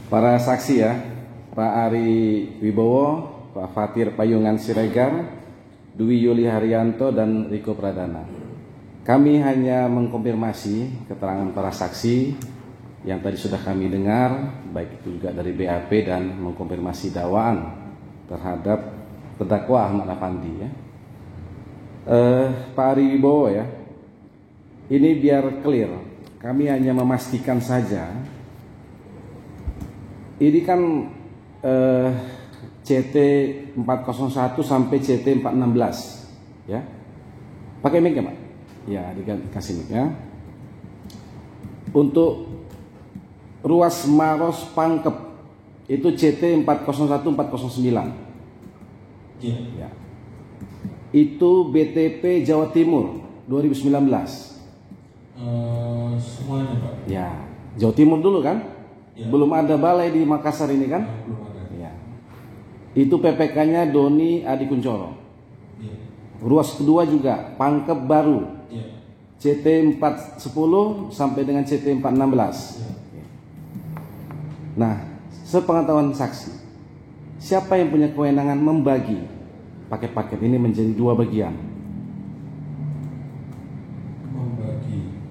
Para saksi ya, Pak Ari Wibowo, Pak Fatir Payungan Siregar, Dwi Yuli Haryanto, dan Riko Pradana. Kami hanya mengkonfirmasi keterangan para saksi yang tadi sudah kami dengar, baik itu juga dari BAP, dan mengkonfirmasi dakwaan terhadap terdakwa Ahmad Afandi ya. Pak Ari Wibowo ya, ini biar clear, kami hanya memastikan saja. Ini kan CT 401 sampai CT 416 ya. Pakai mic ya Pak? Ya, dikasih mic ya. Untuk ruas Maros Pangkep itu CT 401 409. Ya. Itu BTP Jawa Timur 2019. Semuanya Pak. Ya, Jawa Timur dulu kan? Ya. Belum ada balai di Makassar ini kan? Belum ada. Ya. Itu PPK-nya Doni Adi Kuncoro. Ya. Ruas kedua juga Pangkep Baru. Ya. CT 410 sampai dengan CT 416. Ya. Nah, sepengetahuan saksi, siapa yang punya kewenangan membagi paket-paket ini menjadi dua bagian? Membagi.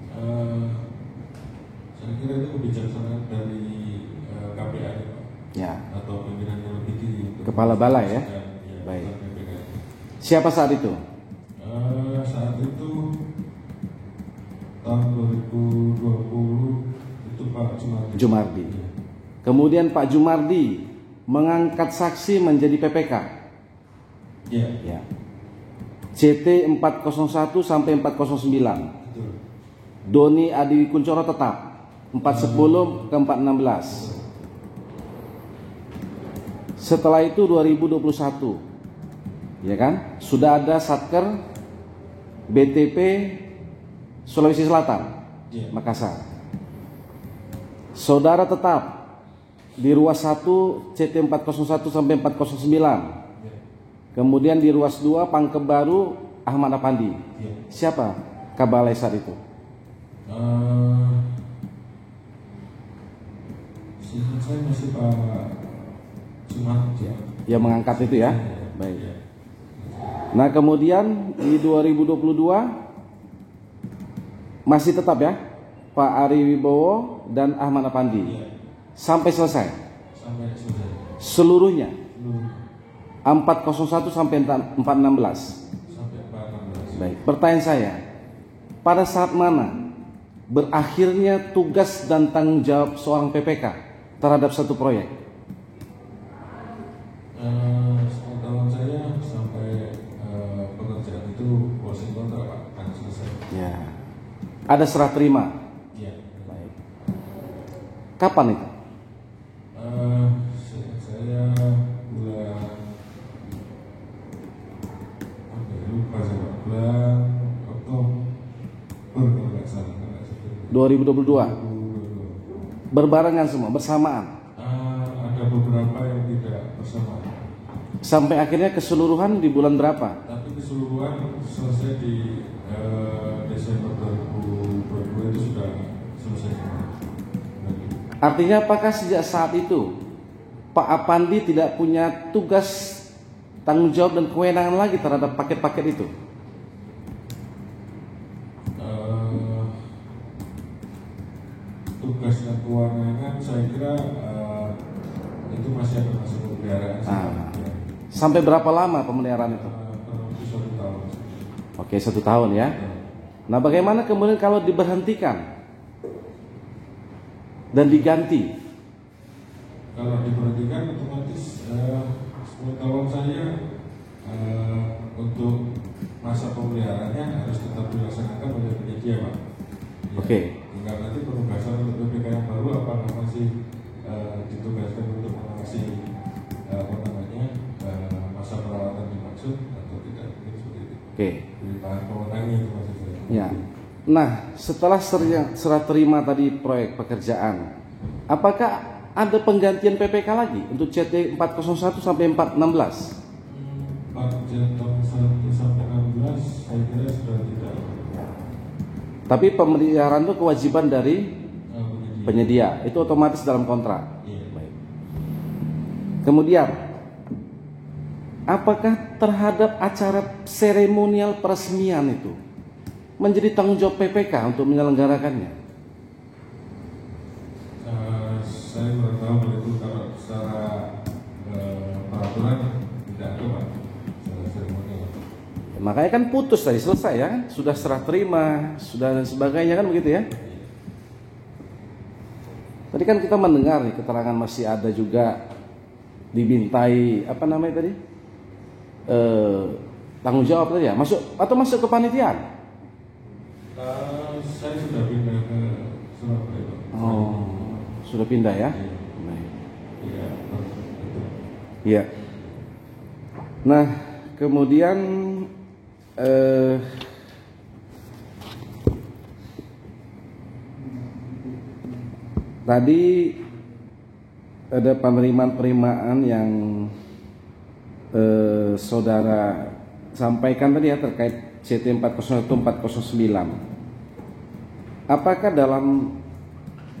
Saya kira itu kebijaksanaan dari KPA ya Pak. Ya. Atau pimpinan yang lebih tinggi. Kepala balai ya. Ya, baik. KPK. Siapa saat itu? Saat itu tahun 2020 itu Pak Jumardi. Jumardi. Ya. Kemudian Pak Jumardi mengangkat saksi menjadi PPK. Ya. Ya. CT 401 sampai 409. Betul. Doni Adi Kuncoro tetap 410 ke 416. Setelah itu 2021, ya kan? Sudah ada Satker BTP Sulawesi Selatan, Ya. Makassar. Saudara tetap di ruas 1 CT 401 sampai 409. Ya. Kemudian di ruas 2 Pangkep Baru Ahmad Afandi. Ya. Siapa kabalai saat itu? Seingat saya masih Pak Jumardi. Yang mengangkat itu ya. Ya. Baik. Ya. Nah, kemudian di 2022 masih tetap ya Pak Ari Wibowo dan Ahmad Afandi. Ya. Sampai selesai. Sampai selesai. Seluruhnya Belum. 401 sampai 416. Sampai 416. Baik, pertanyaan saya, pada saat mana berakhirnya tugas dan tanggung jawab seorang PPK terhadap satu proyek? Sepengetahuan saya sampai pekerjaan itu closing kontrak Pak akan selesai. Ya. Ada serah terima. Ya. Baik. Kapan itu? Saya bulan lupa saya Pak. Bulan Oktober kalau nggak salah. 2022. Berbarengan semua, bersamaan. Ada beberapa yang tidak bersamaan. Sampai akhirnya keseluruhan di bulan berapa? Tapi keseluruhan selesai di Desember 2022 itu sudah selesai semua. Artinya apakah sejak saat itu Pak Afandi tidak punya tugas, tanggung jawab dan kewenangan lagi terhadap paket-paket itu? Tugas dan kewenangan saya kira itu masih akan masuk pemeliharaan. Ya. Sampai berapa lama pemeliharaan itu? Kurang lebih 1 tahun. Oke, 1 tahun ya. Nah, bagaimana kemudian kalau diberhentikan dan diganti? Kalau diperhatikan otomatis sepengetahuan saya untuk masa pemeliharaannya harus tetap dilaksanakan oleh penyedia Pak. Ya, Oke. tinggal nanti penugasan untuk PPK yang baru apakah masih ditugaskan untuk mengawasi masa perawatan dimaksud atau tidak, seperti itu. Oke. Di bahan pemenangnya itu maksud saya. Ya. Nah, setelah serah terima tadi proyek pekerjaan, apakah ada penggantian PPK lagi untuk CT 401 sampai 416? Pak Jentom 1 sampai 16 saya kira sudah tidak. Tapi pemeliharaan itu kewajiban dari penyedia, itu otomatis dalam kontrak. Iya. Baik. Kemudian, apakah terhadap acara seremonial peresmian itu menjadi tanggung jawab PPK untuk menyelenggarakannya? Saya kurang tahu itu kalau secara peraturan tidak ada Pak, secara seremonial. Makanya kan putus tadi, selesai ya, sudah serah terima, sudah dan sebagainya kan begitu ya. Tadi kan kita mendengar nih keterangan masih ada juga dibintai apa namanya tadi, tanggung jawab tadi ya, masuk masuk ke panitiaan. Saya sudah pindah ke Surabaya Pak. Oh, sudah pindah ya. Iya. Iya. Nah, kemudian tadi ada penerimaan yang saudara sampaikan tadi ya terkait CT 401 409. Apakah dalam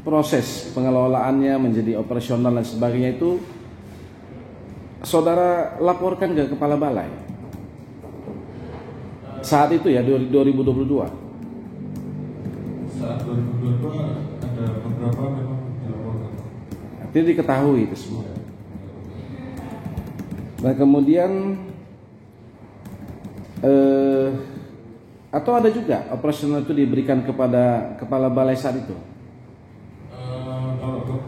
proses pengelolaannya menjadi operasional dan sebagainya itu saudara laporkan ke kepala balai saat itu ya 2022? Saat 2022 ada beberapa memang dilaporkan. Artinya diketahui itu semua. Nah kemudian atau ada juga operasional itu diberikan kepada kepala balai saat itu? Kalau untuk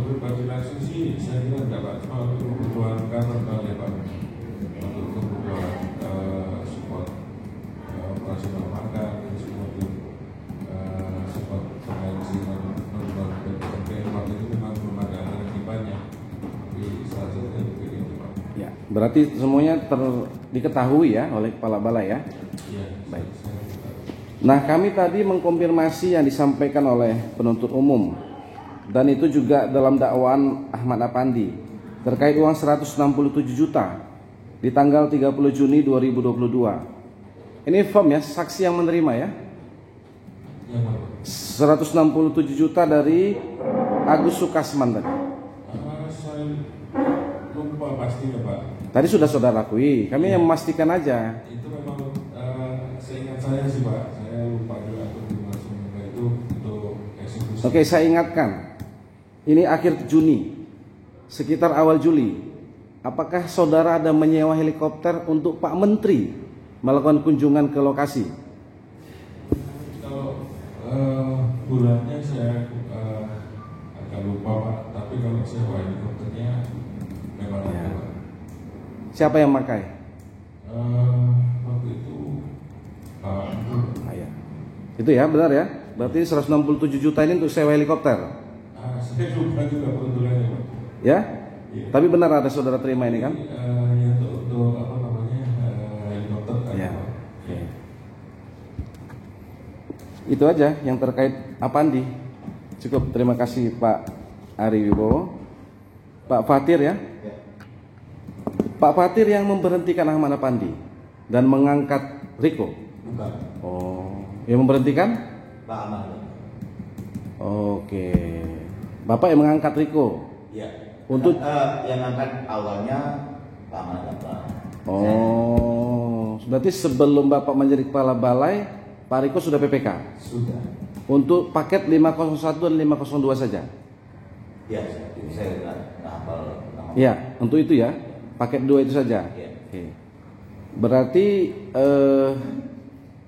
pribadi langsung sih saya kira enggak Pak, cuma untuk kebutuhan kantor ya Pak, untuk kebutuhan support operasional makan, kemudian support pengajian non PPK waktu itu memang belum ada banyak di salah satunya itu Pak. Ya, berarti semuanya diketahui ya oleh kepala balai ya. Iya. Baik. Nah, kami tadi mengkonfirmasi yang disampaikan oleh penuntut umum dan itu juga dalam dakwaan Ahmad Apandi terkait uang 167 juta di tanggal 30 Juni 2022. Ini firm ya, saksi yang menerima ya. 167 juta dari Agus Sukasman tadi. Saya lupa pastinya Pak. Tadi sudah saudara akui, kami yang memastikan aja. Itu memang seingat saya sih Pak, saya lupa juga langsung itu untuk eksekusi. Oke, saya ingatkan. Ini akhir Juni, sekitar awal Juli. Apakah saudara ada menyewa helikopter untuk Pak Menteri melakukan kunjungan ke lokasi? Kalau bulannya saya agak lupa Pak, tapi kalau sewa helikopternya memang ada Pak. Siapa yang pakai? Waktu itu Ya. Itu ya, benar ya? Berarti 167 juta ini untuk sewa helikopter. saya lupa juga peruntukannya Pak. Ya? Iya. Tapi benar ada saudara terima ini kan? Ya untuk apa namanya helikopter kan. Ya. Oke. Itu aja yang terkait Apandi. Cukup, terima kasih Pak Ari Wibowo. Pak Fatir ya. Pak Fatir yang memberhentikan Ahmad Apandi dan mengangkat Riko. Bukan. Oh, yang memberhentikan? Pak Ahmad. Oke. Bapak yang mengangkat Riko. Iya. Untuk yang angkat awalnya Pak Ahmad. Oh, berarti sebelum Bapak menjadi kepala balai, Pak Riko sudah PPK? Sudah. Untuk paket 501 dan 502 saja? Ya, saya nggak hafal nama. Ya, untuk itu ya, paket 2 itu saja. Ya. Oke. Berarti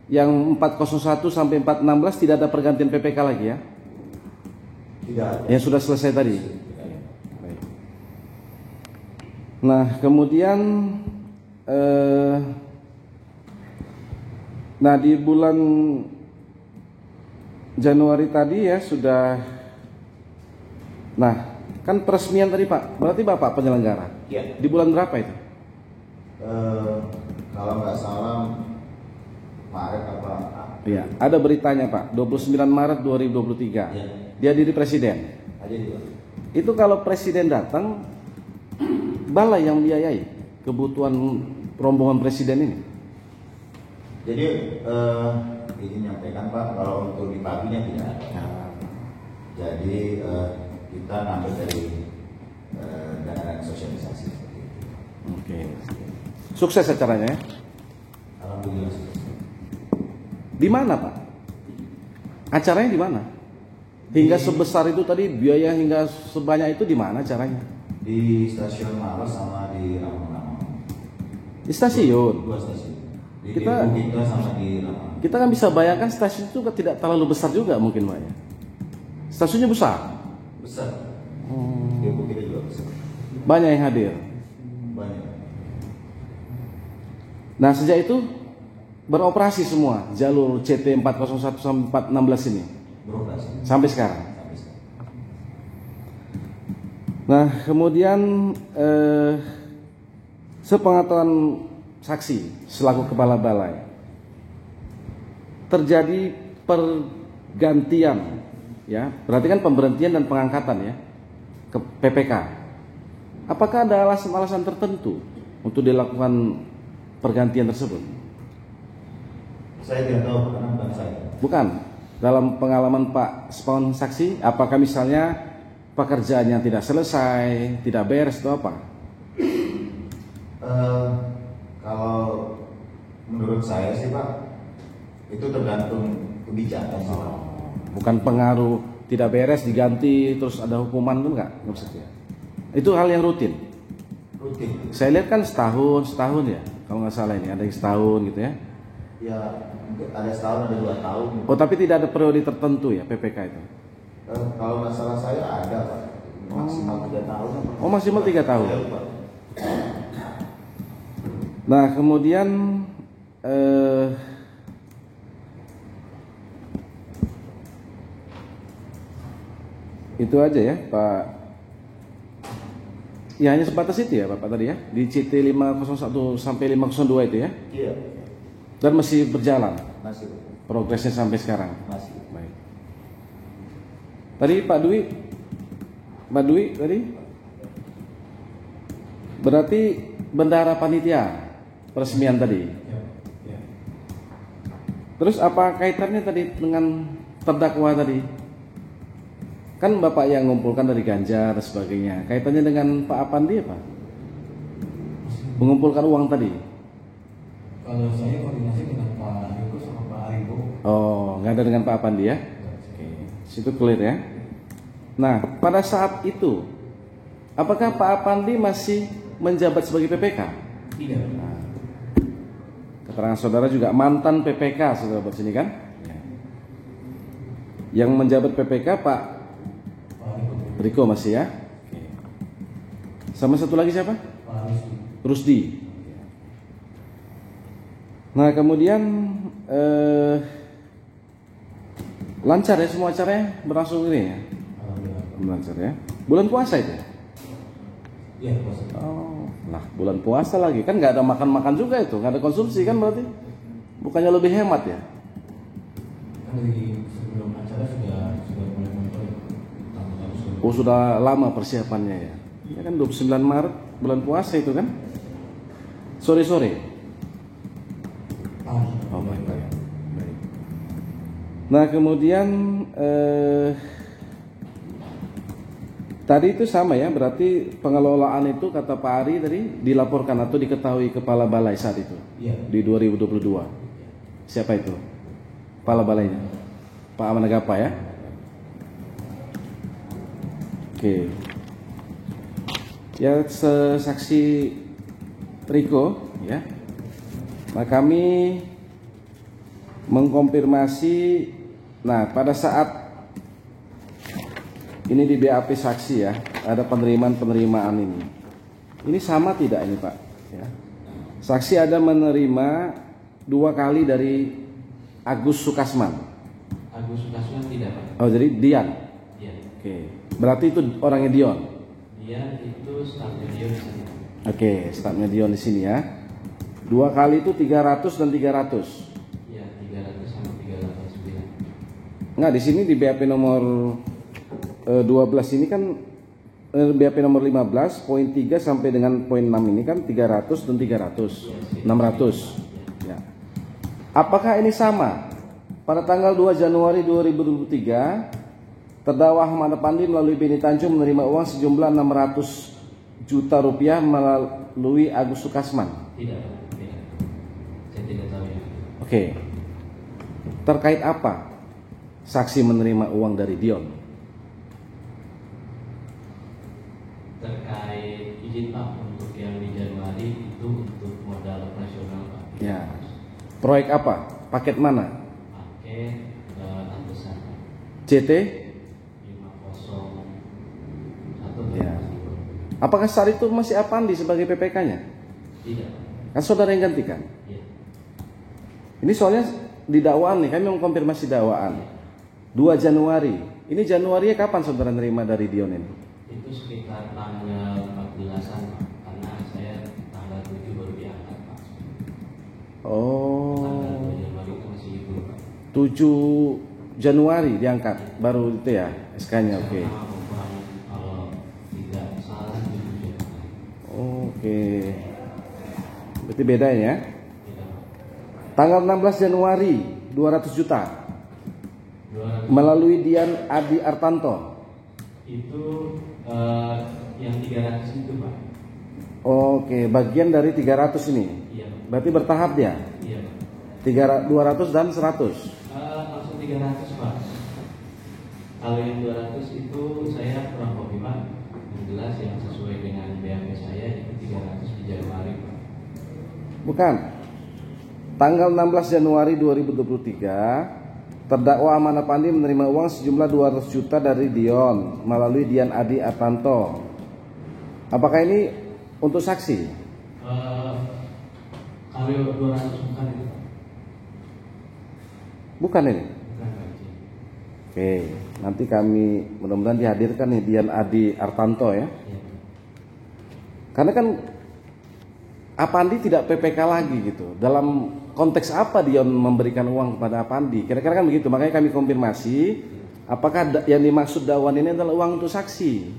yang 401 sampai 416 tidak ada pergantian PPK lagi ya? Tidak. Yang sudah selesai tadi. Baik. Nah, kemudian nah di bulan Januari tadi ya sudah. Nah, kan peresmian tadi Pak. Berarti Bapak penyelenggara. Iya. Di bulan berapa itu? Kalau nggak salah Maret apa? Iya, ada beritanya Pak. 29 Maret 2023. Iya. Dia diri presiden. Aja juga. Itu kalau presiden datang, balai yang biayai kebutuhan rombongan presiden ini. Jadi izin nyampaikan Pak, kalau untuk di paginya tidak ada. Jadi kita ngambil dari dana sosial Sukses acaranya ya? Alhamdulillah sukses. Di mana Pak? Acaranya di mana? Hingga sebesar itu tadi, biaya hingga sebanyak itu di mana acaranya? Di stasiun Maros sama di Ramang-Ramang. Di stasiun. Dua stasiun. Di Kita- Kita sama di Ramang. Kita kan bisa bayangkan stasiun itu tidak terlalu besar juga mungkin Pak ya. Stasiunnya besar. Besar. Di kita juga besar. Banyak yang hadir. Banyak. Nah sejak itu beroperasi semua jalur CT 401 sampai 416 ini Beroperasi. sampai sekarang. Sampai sekarang. Nah kemudian sepengetahuan saksi selaku kepala balai terjadi pergantian, ya berarti kan pemberhentian dan pengangkatan ya ke PPK. Apakah ada alasan-alasan tertentu untuk dilakukan pergantian tersebut? Saya tidak tahu karena bukan saya. Bukan. Dalam pengalaman Pak sepengetahuan saksi, apakah misalnya pekerjaan yang tidak selesai, tidak beres atau apa? Kalau menurut saya sih Pak, itu tergantung kebijakan sih Pak. Bukan pengaruh tidak beres diganti terus ada hukuman itu enggak maksudnya. Itu hal yang rutin. Rutin. Saya lihat kan setahun ya, kalau nggak salah ini ada yang setahun gitu ya. Ya ada setahun ada 2 tahun. Oh tapi tidak ada periode tertentu ya PPK itu. Kalau nggak salah saya ada Pak, maksimal 3 tahun. Oh maksimal 3 tahun. Saya lupa. Nah kemudian itu aja ya Pak. Ya hanya sebatas itu ya Bapak tadi ya di CT 501 sampai 502 itu ya. Iya, Dan masih berjalan masih progresnya sampai sekarang. masih. Baik. Tadi Pak Dwi tadi berarti bendahara panitia peresmian tadi. Terus apa kaitannya tadi dengan terdakwa tadi? Kan Bapak yang ngumpulkan dari Ganjar dan sebagainya. Kaitannya dengan Pak Apandi apa? Mengumpulkan uang tadi. Kalau saya koordinasi dengan Pak Yoko sama Pak Aribo. Oh, nggak ada dengan Pak Apandi ya? Oke, situ clear ya. Nah, pada saat itu, apakah Pak Apandi masih menjabat sebagai PPK? Tidak. Keterangan saudara juga mantan PPK, saudara buat sini kan? Yang menjabat PPK Pak Pak Aribo. Riko masih ya? Oke. Sama satu lagi siapa? Pak Rizky. Rusdi. Nah kemudian lancar ya semua acaranya berlangsung ini ya? Alhamdulillah. Lancar ya. Bulan puasa itu? Iya, Bos. Oh, nah bulan puasa lagi kan nggak ada makan-makan juga itu, nggak ada konsumsi kan berarti? Bukannya lebih hemat ya? Kan dari sebelum acara sudah mulai menonton. Oh sudah lama persiapannya ya? Ya kan 29 Maret bulan puasa itu kan? Sore-sore. Oh baik. Nah kemudian tadi itu sama ya, berarti pengelolaan itu kata Pak Ari tadi dilaporkan atau diketahui kepala balai saat itu Iya. di 2022. Siapa itu? Kepala balainya? Pak Amanagapa ya? Oke. Ya saksi Riko ya. Nah kami mengkonfirmasi. Nah pada saat ini di BAP saksi ya, ada penerimaan ini. Ini sama tidak ini Pak? Ya. Saksi ada menerima 2 kali dari Agus Sukasman. Agus Sukasman tidak, Pak. Oh jadi Dian. Iya. Oke. Berarti itu orangnya Dion. Dia itu staf video di sana. Oke, stafnya Dion di sini ya. 2 kali itu 300 dan 300. Iya, 300 sama 389. Enggak, di sini di BAP nomor 12 ini kan BAP nomor 15 poin 3 sampai dengan poin 6 ini kan 300 dan 300. 600. Ya. Apakah ini sama? Pada tanggal 2 Januari 2023 terdakwa Ahmad Apandi melalui Beni Tanjung menerima uang sejumlah 600 juta rupiah melalui Agus Sukasman? Tidak. Saya tidak tahu ya. Oke. Terkait apa saksi menerima uang dari Dion? Terkait izin Pak untuk yang di Januari itu untuk modal operasional Pak. Ya. Proyek apa? Paket mana? Pakai Antesan CT? 501. Ya. Apakah saat itu masih Apandi sebagai PPK-nya? Tidak. Kan saudara yang gantikan? Ya. Ini soalnya di dakwaan nih, kami mengkonfirmasi dakwaan 2 Januari. Ini Januari kapan saudara nerima dari Dion ini? Itu sekitar tanggal 14-an Pak. Karena saya tanggal 7 baru diangkat Pak. Oh, Tanggal 2 Januari itu masih libur Pak. 7 Januari diangkat, baru itu ya SK-nya. Oke. Kalau tidak salah 7 Januari. Oke. Berarti beda ya. Tidak Pak. Tanggal 16 Januari 200 juta 200 melalui Dian Adi Artanto. itu yang 300 itu Pak. Oke, bagian dari 300 ini. Iya Pak. Berarti bertahap dia. Iya Pak. 200 dan 100. Langsung 300 Pak. Kalau yang 200 itu saya kurang kopi Pak. Yang jelas yang sesuai dengan BAP saya itu 300 di Januari Pak. Bukan. Tanggal 16 Januari 2023, terdakwa Aman Apandi menerima uang sejumlah 200 juta dari Dion melalui Dian Adi Artanto. Apakah ini untuk saksi? Kalau 200 bukan itu Pak. Bukan ini. Bukan Pak. Oke, nanti kami mudah-mudahan dihadirkan nih Dian Adi Artanto ya. Iya. Karena kan Apandi tidak PPK lagi gitu. Dalam konteks apa Dion memberikan uang kepada Apandi? Kira-kira kan begitu. Makanya kami konfirmasi apakah yang dimaksud dakwaan ini adalah uang untuk saksi.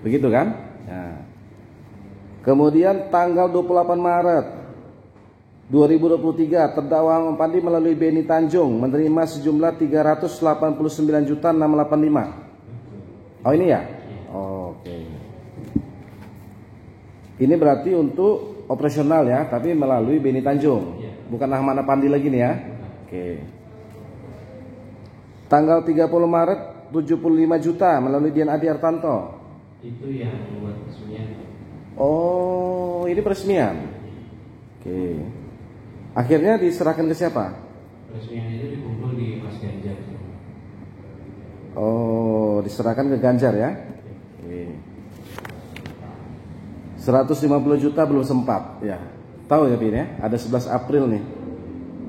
Begitu kan? Nah. Kemudian tanggal 28 Maret 2023 terdakwa Apandi melalui Beni Tanjung menerima sejumlah 389.685. Oh ini ya? Oke. Ini berarti untuk operasional ya, tapi melalui Beni Tanjung. Bukan Ahmad Apandi lagi nih ya. Oke. Tanggal 30 Maret 75 juta melalui Dian Adi Artanto. Itu yang buat peresmian. Oh, ini peresmian. Oke. Akhirnya diserahkan ke siapa? Peresmian itu dikumpul di Mas Ganjar. Oh, diserahkan ke Ganjar ya. Oke. 150 juta belum sempat ya. Tahu ya Pin ya? Ada 11 April nih.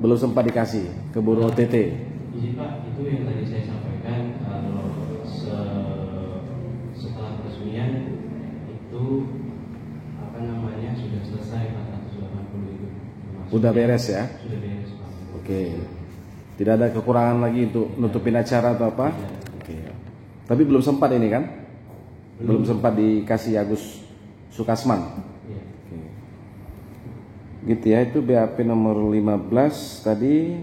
Belum sempat dikasih keburu OTT. Izin Pak, itu yang tadi saya sampaikan kalau setelah peresmian itu apa namanya sudah selesai 480 itu. Udah beres ya? Sudah beres Pak. Oke. Tidak ada kekurangan lagi untuk nutupin acara atau apa? Oke. Tapi belum sempat ini kan? Belum sempat dikasih Agus Sukasman. Iya. Oke. Gitu ya, itu BAP nomor 15 tadi.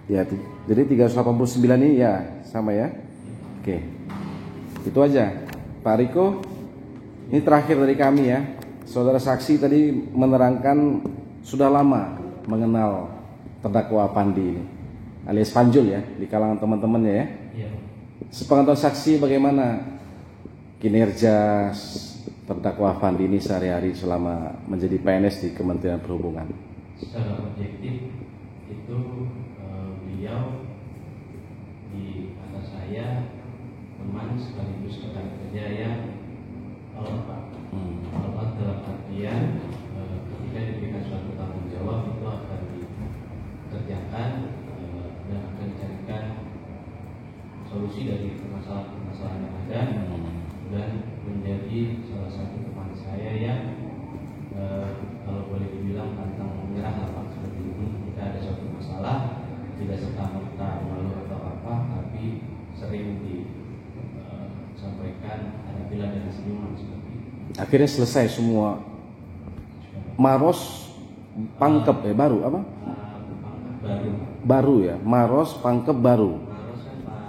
Ya, jadi 389 ini ya sama ya. Oke. Itu aja. Pak Riko, ini terakhir dari kami ya. Saudara saksi tadi menerangkan sudah lama mengenal terdakwa Apandi ini, alias Panjul ya, di kalangan teman-temannya ya. Iya. Sepengetahuan saksi bagaimana kinerja terdakwa Apandi ini sehari-hari selama menjadi PNS di Kementerian Perhubungan? Secara objektif itu beliau di atas saya teman sekaligus rekan kerja yang Pak. Kalau dalam artian ketika diberikan suatu tanggung jawab itu akan dikerjakan dan akan dicarikan solusi dari permasalahan-permasalahan yang ada dan menjadi salah satu teman saya yang kalau boleh dibilang pantang menyerah apa seperti ini. Jika ada suatu masalah tidak serta-merta malu atau apa, tapi sering disampaikan bila dengan senyuman seperti itu. Akhirnya selesai semua. Maros Pangkep baru apa? Baru. Baru ya, Maros Pangkep baru. Maros kan Pak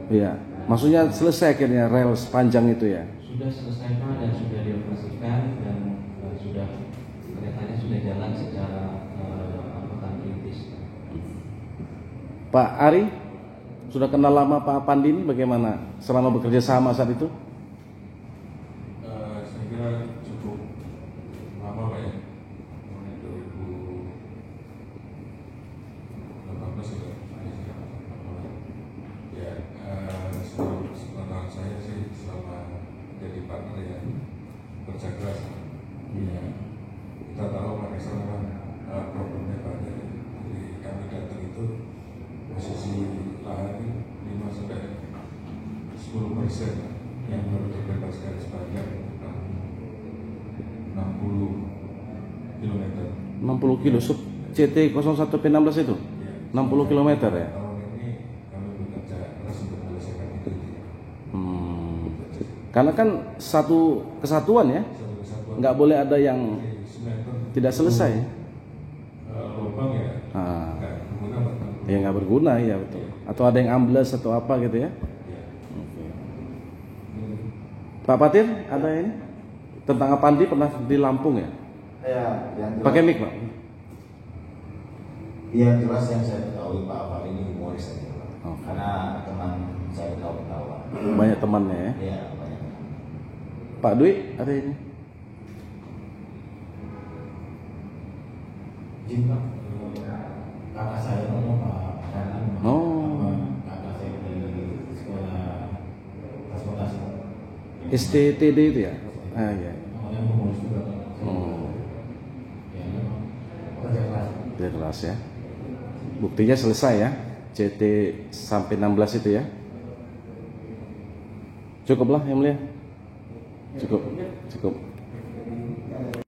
Iya. Maksudnya selesai akhirnya rel sepanjang itu ya? Sudah selesai Pak, dan sudah dioperasikan, dan sudah keretanya sudah jalan secara angkutan perintis. Pak Ari, sudah kenal lama Pak Pandi ini bagaimana selama bekerja sama saat itu? Saya kira cukup lama Pak ya, mulai 2018 sudah ya. Sepengetahuan saya sih selama jadi partner ya kerja keras ya. Kita tahu Pak Nestor memang problemnya banyak, jadi kami datang itu posisi lahan 5-10% yang baru terbebaskan sebanyak 60 km. 60 kilo sub CT 01P16 itu? 60 km ya? Tahun ini kami bekerja keras untuk menyelesaikan itu. Karena kan satu kesatuan ya, Satu kesatuan nggak boleh ada yang tidak selesai. lubang ya Ah, nggak berguna Pak. ya nggak berguna ya betul. Atau ada yang ambles atau apa gitu ya? Ya. Oke. Pak Patir, ada ini tentang Apandi pernah di Lampung ya? Ya, yang jelas, Pakai mic Pak. yang jelas yang saya ketahui Pak Afal ini humoris saja Pak. Oh. Karena teman saya tahu-tahu. Banyak temannya ya. Ya, banyak. Pak Dwi, ada ini? Jin Pak, kakak saya ngomong Pak Farhan, Oh. kakak saya di sekolah transportasi. STTD itu ya? Ah ya. Yang humoris juga Pak. Oh, Ya, memang kerja keras. dia kelas ya. Buktinya selesai ya. CT sampai 16 itu ya. Cukuplah yang mulia. Cukup.